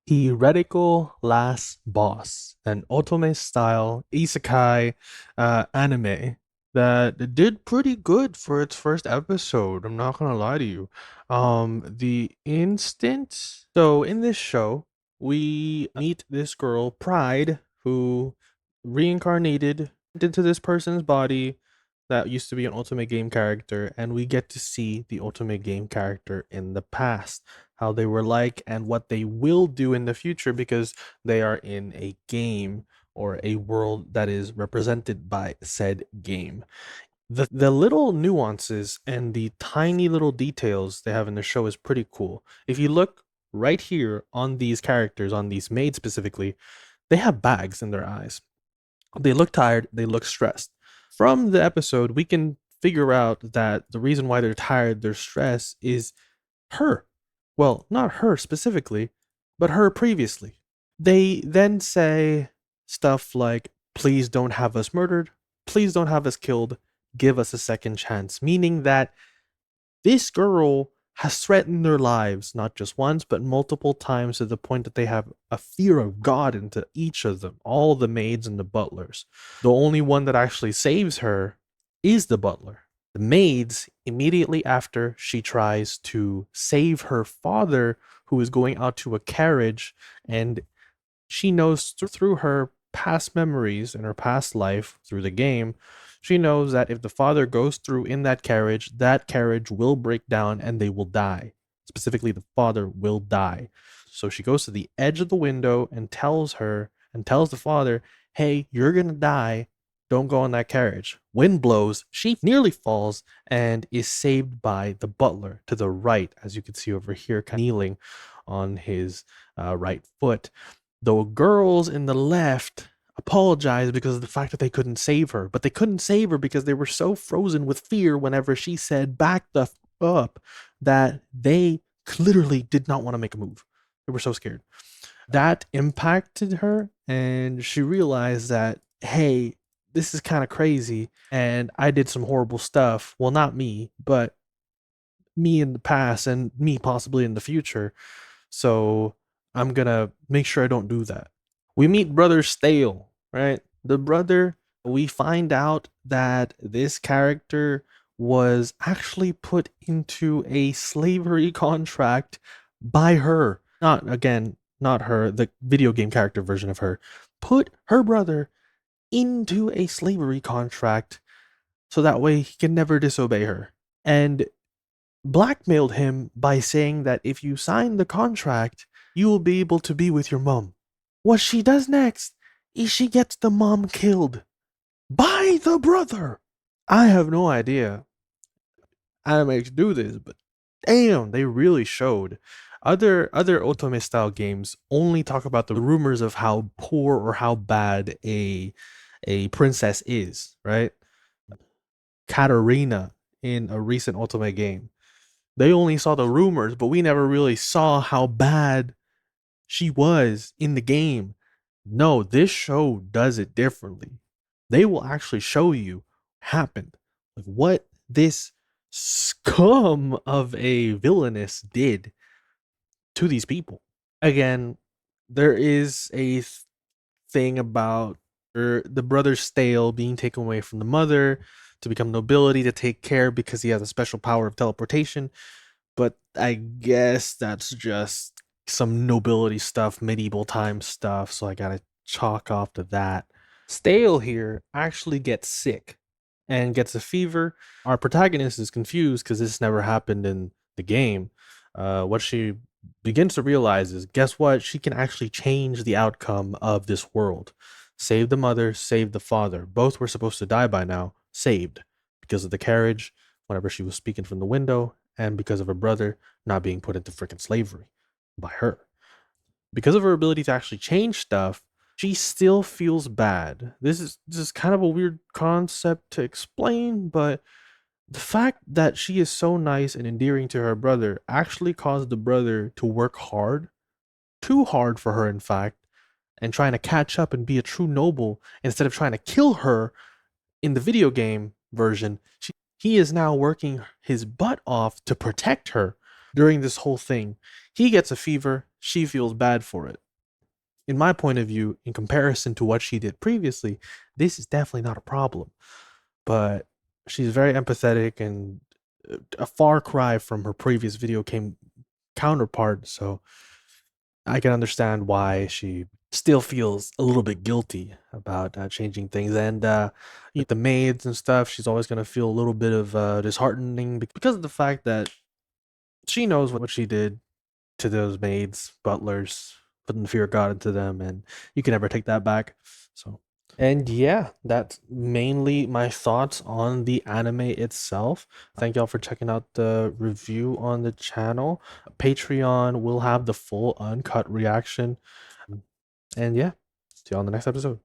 Heretical Last Boss, an otome style isekai anime that did pretty good for its first episode. I'm not gonna lie to you. The instant so in this show, we meet this girl, Pride, who reincarnated into this person's body that used to be an Ultimate Game character, and we get to see the Ultimate Game character in the past, how they were like, and what they will do in the future because they are in a game or a world that is represented by said game. The little nuances and the tiny little details they have in the show is pretty cool. If you look right here on these characters, on these maids specifically, they have bags in their eyes. They look tired, they look stressed. From the episode, we can figure out that the reason why they're tired, they're stressed, is her. Well, not her specifically, but her previously. They then say stuff like, please don't have us murdered, please don't have us killed, give us a second chance, meaning that this girl has threatened their lives not just once, but multiple times to the point that they have a fear of God into each of them, all the maids and the butlers. The only one that actually saves her is the butler. The maids, immediately after she tries to save her father, who is going out to a carriage, and she knows through her past memories and her past life through the game, she knows that if the father goes through in that carriage will break down and they will die. Specifically, the father will die. So she goes to the edge of the window and tells the father, hey, you're going to die. Don't go on that carriage. Wind blows. She nearly falls and is saved by the butler to the right, as you can see over here, kneeling on his right foot. The girls in the left apologized because of the fact that they couldn't save her, but they couldn't save her because they were so frozen with fear whenever she said back the up that they literally did not want to make a move. They were so scared. That impacted her, and she realized that, hey, this is kind of crazy, and I did some horrible stuff. Well, not me, but me in the past and me possibly in the future. So I'm gonna make sure I don't do that. We meet brother Stale, right? The brother, we find out that this character was actually put into a slavery contract by her. Not again, not her, the video game character version of her. Put her brother into a slavery contract so that way he can never disobey her. And blackmailed him by saying that if you sign the contract, you will be able to be with your mom. What she does next is she gets the mom killed by the brother. I have no idea animes do this, but damn, they really showed. Other otome style games only talk about the rumors of how poor or how bad a princess is, right? Katarina in a recent otome game, they only saw the rumors, but we never really saw how bad she was in the game. No, this show does it differently. They will actually show you happened, like what this scum of a villainess did to these people. Again, there is a thing about the brother Stale being taken away from the mother to become nobility to take care because he has a special power of teleportation. But I guess that's just some nobility stuff, medieval time stuff, so I gotta chalk off to that. Stale here actually gets sick and gets a fever. Our protagonist is confused because this never happened in the game. What she begins to realize is, guess what? She can actually change the outcome of this world. Save the mother, save the father. Both were supposed to die by now, saved because of the carriage whenever she was speaking from the window, and because of her brother not being put into freaking slavery by her. Because of her ability to actually change stuff, she still feels bad. This is kind of a weird concept to explain, but the fact that she is so nice and endearing to her brother actually caused the brother to work hard, too hard for her, in fact, and trying to catch up and be a true noble instead of trying to kill her in the video game version. He is now working his butt off to protect her. during this whole thing, he gets a fever, she feels bad for it. In my point of view, in comparison to what she did previously, this is definitely not a problem. But she's very empathetic and a far cry from her previous video game counterpart, so I can understand why she still feels a little bit guilty about changing things. And the maids and stuff, she's always going to feel a little bit of disheartening because of the fact that she knows what she did to those maids, butlers, putting the fear of God into them, and you can never take that back. So, and yeah, that's mainly my thoughts on the anime itself. Thank y'all for checking out the review on the channel. Patreon will have the full uncut reaction. And yeah, see you on the next episode.